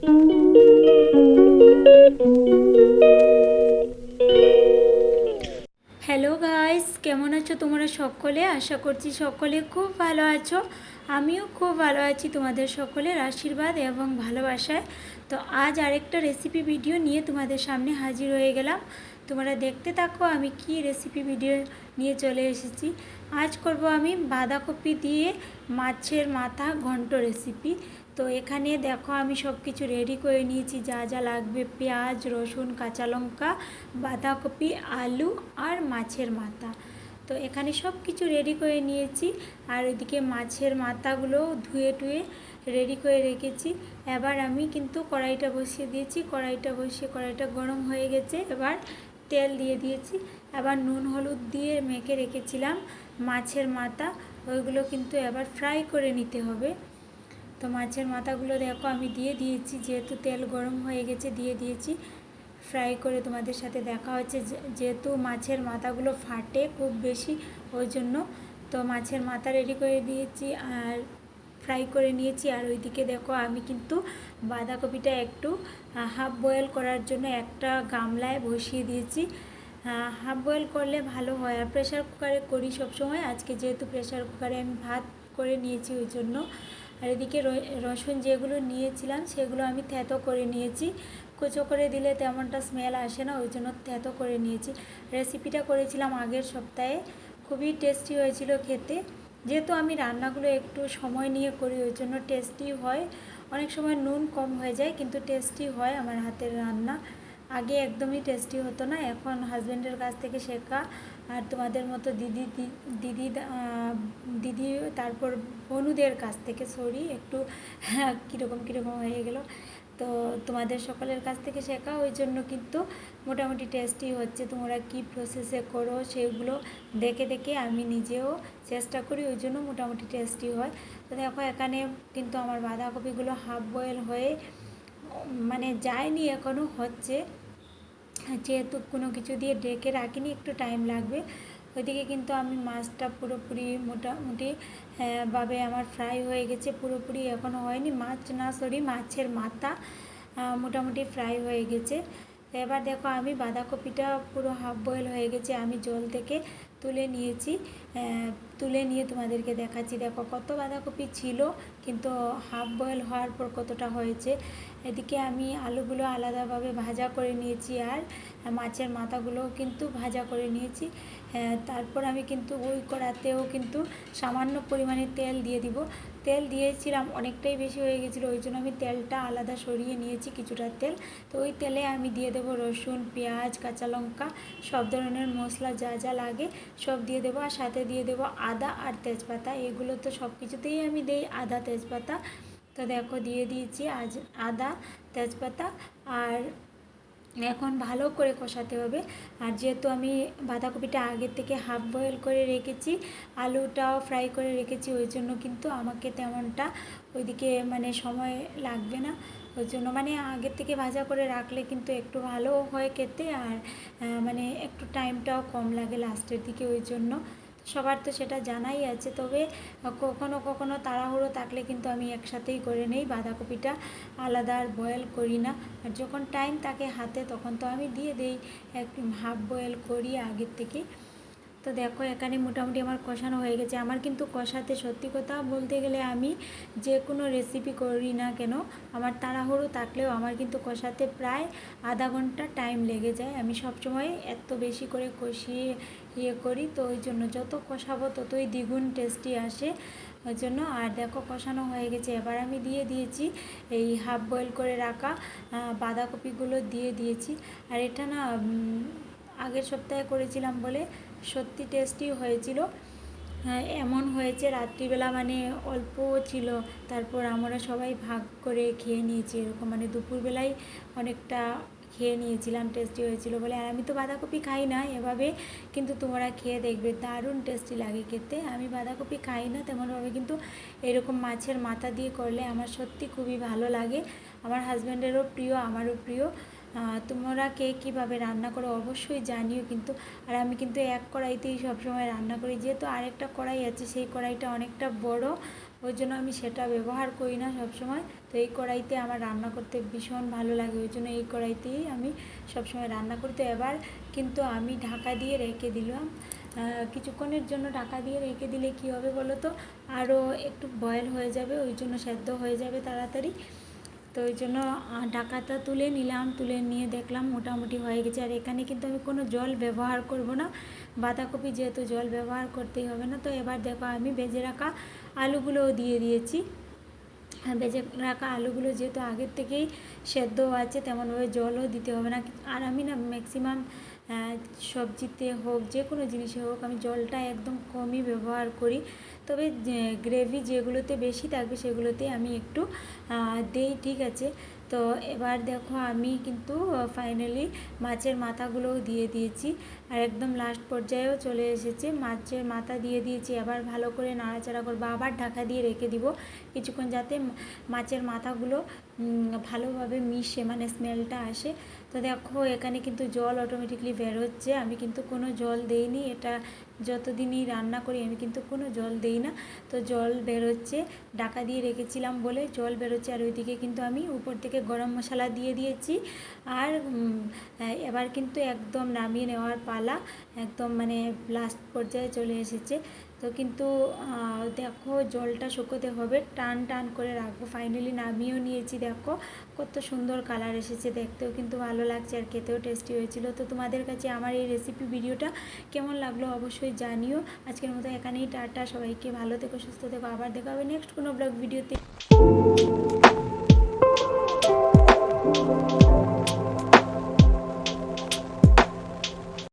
Hello guys, কেমন আছো তোমরা সকলে? আশা করছি সকলে খুব ভালো আছো। আমিও খুব ভালো আছি তোমাদের সকলের আশীর্বাদ এবং ভালোবাসায়। তো আজ আরেকটা রেসিপি ভিডিও নিয়ে তোমাদের সামনে হাজির হয়ে গেলাম। তোমরা দেখতে থাকো আমি কি রেসিপি ভিডিও নিয়ে চলে এসেছি। আজ করব আমি বাঁধাকপি দিয়ে মাছের মাথা ঘন্ট রেসিপি। তো এখানে দেখো আমি সব কিছু রেডি করে নিয়েছি, যা যা লাগবে: পেঁয়াজ, রসুন, কাঁচা লঙ্কা, বাঁধাকপি, আলু আর মাছের মাথা। তো এখানে সব কিছু রেডি করে নিয়েছি। আর ওইদিকে মাছের মাথাগুলো ধুয়ে টুয়ে রেডি করে রেখেছি। এবার আমি কিন্তু কড়াইটা বসিয়ে দিয়েছি। কড়াইটা গরম হয়ে গেছে। এবার তেল দিয়ে দিয়েছি। এবার নুন হলুদ দিয়ে মেখে রেখেছিলাম মাছের মাথা, ওইগুলো কিন্তু এবার ফ্রাই করে নিতে হবে। তো মাছের মাথাগুলো দেখো আমি দিয়ে দিয়েছি, যেহেতু তেল গরম হয়ে গেছে দিয়ে দিয়েছি। ফ্রাই করে তোমাদের সাথে দেখা হচ্ছে, যেহেতু মাছের মাথাগুলো ফাটে খুব বেশি, ওই জন্য। তো মাছের মাথা রেডি করে দিয়েছি আর ফ্রাই করে নিয়েছি। আর ওইদিকে দেখো আমি কিন্তু বাঁধাকপিটা একটু হাফ বয়েল করার জন্য একটা গামলায় বসিয়ে দিয়েছি। হাফ বয়েল করলে ভালো হয়, আর প্রেশার কুকারে করি সবসময়। আজকে যেহেতু প্রেশার কুকারে আমি ভাত করে নিয়েছি ওই জন্য। আর এদিকে রসুন যেগুলো নিয়েছিলাম সেগুলো আমি থেঁতো করে নিয়েছি। কুচো করে দিলে তেমনটা স্মেল আসে না, ওই জন্য থেঁতো করে নিয়েছি। রেসিপিটা করেছিলাম আগের সপ্তাহে, খুবই টেস্টি হয়েছিল খেতে। যেহেতু আমি রান্নাগুলো একটু সময় নিয়ে করি ওই জন্য টেস্টি হয়। অনেক সময় নুন কম হয়ে যায়, কিন্তু টেস্টি হয় আমার হাতের রান্না। আগে একদমই টেস্টি হতো না, এখন হাজব্যান্ডের কাছ থেকে শেখা আর তোমাদের মতো দিদি দিদি দিদি তারপর বনুদের কাছ থেকে, সরি একটু কীরকম হয়ে গেল। তো তোমাদের সকলের কাছ থেকে শেখা, ওই জন্য কিন্তু মোটামুটি টেস্টি হচ্ছে। তোমরা কি প্রসেসে করো সেগুলো দেখে দেখে আমি নিজেও চেষ্টা করি, ওই জন্য মোটামুটি টেস্টি হয়। তো দেখো এখানে কিন্তু আমার বাঁধাকপিগুলো হাফ বয়েল হয়ে মানে যায়নি, এখনও হচ্ছে। যেহেতু কোনো কিছু দিয়ে ঢেকে রাখিনি, একটু টাইম লাগবে। ওইদিকে কিন্তু আমি মাছটা পুরোপুরি মোটামুটি ভাবে আমার ফ্রাই হয়ে গেছে, পুরোপুরি এখনও হয়নি। মাছের মাথা মোটামুটি ফ্রাই হয়ে গেছে। এবার দেখো আমি বাঁধাকপিটা পুরো হাফ বয়েল হয়ে গেছে, আমি জল থেকে তুলে নিয়েছি। তুলে নিয়ে তোমাদেরকে দেখাচ্ছি। দেখো কত বাঁধাকপি ছিল, কিন্তু হাফ বয়েল হওয়ার পর কতটা হয়েছে। এদিকে আমি আলুগুলো আলাদাভাবে ভাজা করে নিয়েছি আর মাছের মাথাগুলোও কিন্তু ভাজা করে নিয়েছি। তারপর আমি কিন্তু ওই কড়াতেও কিন্তু সামান্য পরিমাণে তেল দিয়ে দিব। তেল দিয়েছিলাম, অনেকটাই বেশি হয়ে গেছিলো, ওই জন্য আমি তেলটা আলাদা সরিয়ে নিয়েছি কিছুটা তেল। তো ওই তেলে আমি দিয়ে দেবো রসুন, পেঁয়াজ, কাঁচা লঙ্কা, সব ধরনের মশলা যা যা লাগে সব দিয়ে দেবো। আর সাথে দিয়ে দেবো আদা আর তেজপাতা। এগুলো তো সব কিছুতেই আমি দিই আদা তেজপাতা। তো দেখো দিয়ে দিয়েছি আদা তেজপাতা। আর এখন ভালো করে কষাতে হবে। আর যেহেতু আমি বাঁধাকপিটা আগের থেকে হাফ বয়েল করে রেখেছি, আলুটাও ফ্রাই করে রেখেছি, ওই জন্য কিন্তু আমাকে তেমনটা ওইদিকে মানে সময় লাগবে না। ওই জন্য মানে আগের থেকে ভাজা করে রাখলে কিন্তু একটু ভালো হয় খেতে, আর মানে একটু টাইমটাও কম লাগে লাস্টের দিকে, ওই জন্য। সবার তো সেটা জানাই আছে। তবে কখনো কখনো তাড়াহুড়ো থাকলে কিন্তু আমি একসাথেই করে নেই, বাঁধাকপিটা আলাদা আর বয়েল করি না। আর যখন টাইম থাকে হাতে তখন তো আমি দিয়ে দিই, একটু হাফ বয়েল করি আগের থেকে। তো দেখো এখানে মোটামুটি আমার কষানো হয়ে গেছে। আমার কিন্তু কষাতে, সত্যি কথা বলতে গেলে, আমি যে কোনো রেসিপি করি না কেন, আমার তাড়াহুড়ো থাকলেও আমার কিন্তু কষাতে প্রায় আধা ঘন্টা টাইম লেগে যায়। আমি সবসময় এত বেশি করে কষিয়ে করি, তো ওই জন্য যত কষাবো ততই দ্বিগুণ টেস্টি আসে, ওই জন্য। আর দেখো কষানো হয়ে গেছে, এবার আমি দিয়ে দিয়েছি এই হাফ বয়েল করে রাখা বাঁধাকপিগুলো দিয়ে দিয়েছি। আর এটা না আগের সপ্তাহে করেছিলাম বলে সত্যি টেস্টি হয়েছিল। এমন হয়েছে রাত্রিবেলা মানে অল্প ছিল, তারপর আমরা সবাই ভাগ করে খেয়ে নিয়েছি এরকম, মানে দুপুরবেলায় অনেকটা খেয়ে নিয়েছিলাম, টেস্টি হয়েছিল বলে। আর আমি তো বাঁধাকপি খাই না এভাবে, কিন্তু তোমরা খেয়ে দেখবে দারুণ টেস্টি লাগে খেতে। আমি বাঁধাকপি খাই না তেমনভাবে, কিন্তু এরকম মাছের মাথা দিয়ে করলে আমার সত্যি খুবই ভালো লাগে। আমার হাজব্যান্ডেরও প্রিয়, আমারও প্রিয়। তোমরা কে কীভাবে রান্না করো অবশ্যই জানিও কিন্তু। আর আমি কিন্তু এক কড়াইতেই সবসময় রান্না করি, যেহেতু আরেকটা কড়াই আছে, সেই কড়াইটা অনেকটা বড়, ওই জন্য আমি সেটা ব্যবহার করি না সবসময়। তো এই কড়াইতে আমার রান্না করতে ভীষণ ভালো লাগে, ওই জন্য এই কড়াইতেই আমি সবসময় রান্না করি। তো এবার কিন্তু আমি ঢাকা দিয়ে রেখে দিলাম। কিছুক্ষণের জন্য ঢাকা দিয়ে রেখে দিলে কী হবে বলো তো, আরও একটু বয়েল হয়ে যাবে, ওই জন্য সেদ্ধ হয়ে যাবে তাড়াতাড়ি। তো ওই জন্য ঢাকাটা তুলে নিলাম, তুলে নিয়ে দেখলাম মোটামুটি হয়ে গেছে। আর এখানে কিন্তু আমি কোনো জল ব্যবহার করব না, বাঁধাকপি যেহেতু জল ব্যবহার করতেই হবে না। তো এবার দেখো আমি ভেজে রাখা আলুগুলোও দিয়ে দিয়েছি। আর ভেজে রাখা আলুগুলো যেহেতু আগের থেকেই সেদ্ধ আছে, তেমনভাবে জলও দিতে হবে না। আর আমি না ম্যাক্সিমাম সবজিতে হোক, যে কোনো জিনিসে হোক, আমি জলটা একদম কমই ব্যবহার করি। তবে গ্রেভি যেগুলোতে বেশি থাকবে সেগুলোতে আমি একটু দেই, ঠিক আছে। তো এবার দেখো আমি কিন্তু ফাইনালি মাছের মাথাগুলোও দিয়ে দিয়েছি, আর একদম লাস্ট পর্যায়েও চলে এসেছে, মাছের মাথা দিয়ে দিয়েছি। এবার ভালো করে নাড়াচাড়া করবো, আবার ঢাকা দিয়ে রেখে দিব কিছুক্ষণ, যাতে মাছের মাথাগুলো ভালোভাবে মিশে, মানে স্মেলটা আসে। তো দেখো এখানে কিন্তু জল অটোমেটিকলি বের হচ্ছে, আমি কিন্তু কোনো জল দেইনি, এটা যতদিনই রান্না করি আমি কিন্তু কোনো জল দেই না। তো জল বেরোচ্ছে, ঢাকা দিয়ে রেখেছিলাম বলে জল বেরোচ্ছে। আর ওইদিকে কিন্তু আমি উপর থেকে গরম মশলা দিয়ে দিয়েছি। আর এবার কিন্তু একদম নামিয়ে নেওয়ার পালা, একদম মানে লাস্ট পর্যায়ে চলে এসেছে। তো কিন্তু দেখো জলটা শুকোতে হবে, টান টান করে রাখবো। ফাইনালি নামিয়েও নিয়েছি, দেখো কত সুন্দর কালার এসেছে, দেখতেও কিন্তু ভালো লাগছে আর খেতেও টেস্টি হয়েছিল। তো তোমাদের কাছে আমার এই রেসিপি ভিডিওটা কেমন লাগলো অবশ্যই জানিও। আজকের মতো এখানেই টাটা, সবাইকে ভালো থেকো, সুস্থ থেকো, আবার দেখা হবে নেক্সট কোনো ব্লগ ভিডিওতে।